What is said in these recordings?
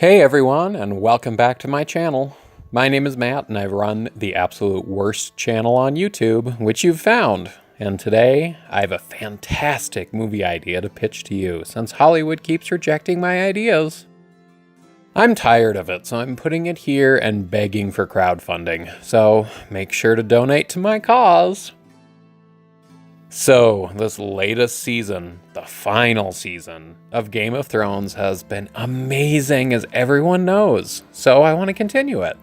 Hey everyone, and welcome back to my channel. My name is Matt, and I run the absolute worst channel on YouTube, which you've found. And today, I have a fantastic movie idea to pitch to you, since Hollywood keeps rejecting my ideas. I'm tired of it, so I'm putting it here and begging for crowdfunding. So make sure to donate to my cause. So, this latest season, the final season of Game of Thrones, has been amazing, as everyone knows, so I want to continue it.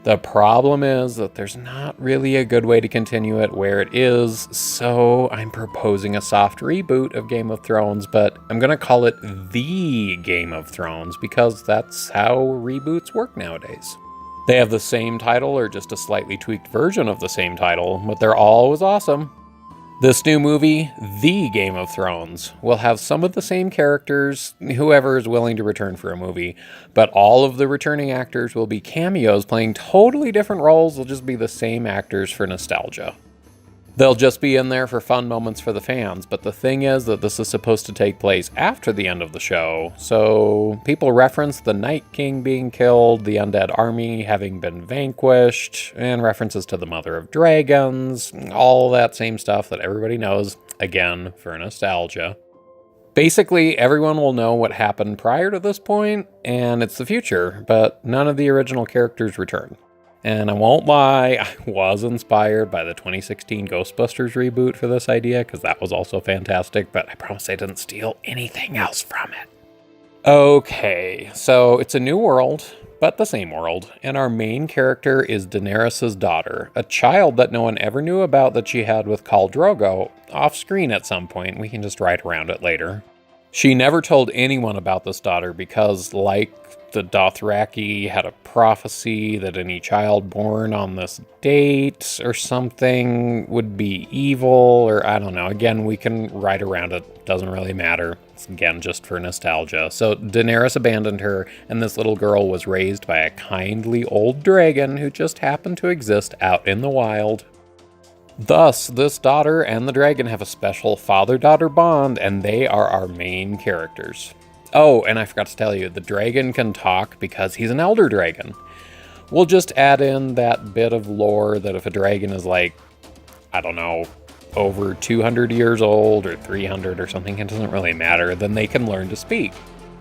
The problem is that there's not really a good way to continue it where it is, so I'm proposing a soft reboot of Game of Thrones, but I'm going to call it The Game of Thrones because that's how reboots work nowadays. They have the same title or just a slightly tweaked version of the same title, but they're always awesome. This new movie, The Game of Thrones, will have some of the same characters, whoever is willing to return for a movie, but all of the returning actors will be cameos playing totally different roles. They'll just be the same actors for nostalgia. They'll just be in there for fun moments for the fans, but the thing is that this is supposed to take place after the end of the show, so people reference the Night King being killed, the undead army having been vanquished, and references to the Mother of Dragons, all that same stuff that everybody knows, again, for nostalgia. Basically, everyone will know what happened prior to this point, and it's the future, but none of the original characters return. And I won't lie, I was inspired by the 2016 Ghostbusters reboot for this idea, because that was also fantastic, but I promise I didn't steal anything else from it. Okay, so it's a new world, but the same world, and our main character is Daenerys' daughter, a child that no one ever knew about that she had with Khal Drogo, off-screen at some point. We can just write around it later. She never told anyone about this daughter because, like the Dothraki had a prophecy that any child born on this date or something would be evil, or I don't know. Again, we can write around it. Doesn't really matter. It's, again, just for nostalgia. So Daenerys abandoned her, and this little girl was raised by a kindly old dragon who just happened to exist out in the wild. Thus, this daughter and the dragon have a special father-daughter bond, and they are our main characters. Oh, and I forgot to tell you, the dragon can talk because he's an elder dragon. We'll just add in that bit of lore that if a dragon is like, I don't know, over 200 years old or 300 or something, it doesn't really matter, then they can learn to speak.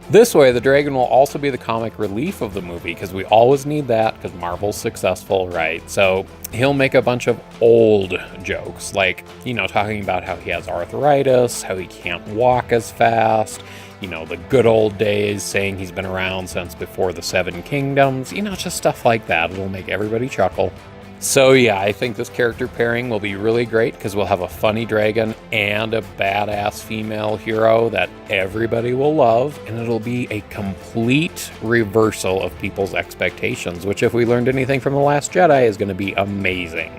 This way, the dragon will also be the comic relief of the movie, because we always need that, because Marvel's successful, right? So he'll make a bunch of old jokes, like, talking about how he has arthritis, how he can't walk as fast, the good old days, saying he's been around since before the Seven Kingdoms, just stuff like that. It'll make everybody chuckle. So yeah, I think this character pairing will be really great because we'll have a funny dragon and a badass female hero that everybody will love, and it'll be a complete reversal of people's expectations, which, if we learned anything from The Last Jedi, is going to be amazing.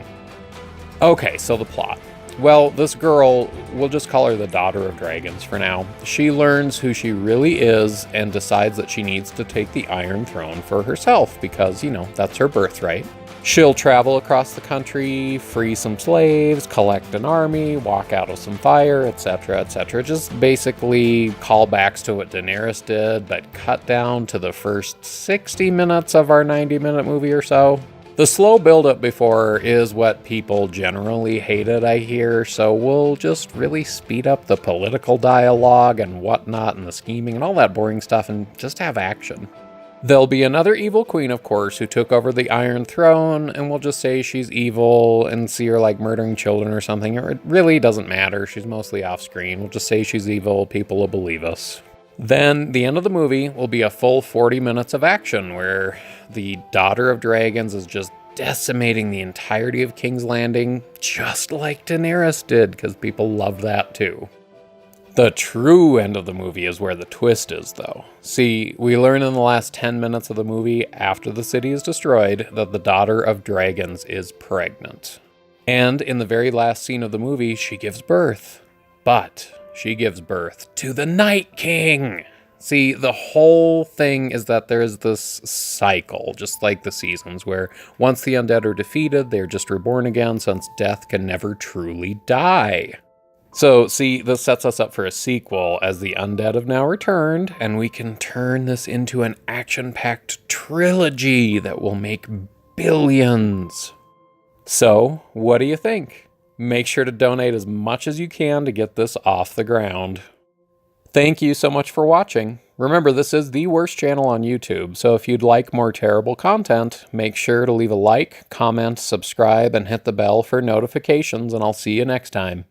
Okay, so the plot. Well, this girl, we'll just call her the Daughter of Dragons for now. She learns who she really is and decides that she needs to take the Iron Throne for herself because, that's her birthright. She'll travel across the country, free some slaves, collect an army, walk out of some fire, etc., etc. Just basically callbacks to what Daenerys did, but cut down to the first 60 minutes of our 90-minute movie or so. The slow build-up before is what people generally hated, I hear, so we'll just really speed up the political dialogue and whatnot and the scheming and all that boring stuff and just have action. There'll be another evil queen, of course, who took over the Iron Throne, and we'll just say she's evil and see her like murdering children or something. It really doesn't matter. She's mostly off-screen. We'll just say she's evil. People will believe us. Then the end of the movie will be a full 40 minutes of action where the Daughter of Dragons is just decimating the entirety of King's Landing, just like Daenerys did, because people love that too. The true end of the movie is where the twist is, though. See, we learn in the last 10 minutes of the movie, after the city is destroyed, that the Daughter of Dragons is pregnant. And in the very last scene of the movie, she gives birth. But she gives birth to the Night King! See, the whole thing is that there's this cycle, just like the seasons, where once the undead are defeated, they're just reborn again, since death can never truly die. So, see, this sets us up for a sequel as the undead have now returned, and we can turn this into an action-packed trilogy that will make billions. So, what do you think? Make sure to donate as much as you can to get this off the ground. Thank you so much for watching. Remember, this is the worst channel on YouTube, so if you'd like more terrible content, make sure to leave a like, comment, subscribe, and hit the bell for notifications, and I'll see you next time.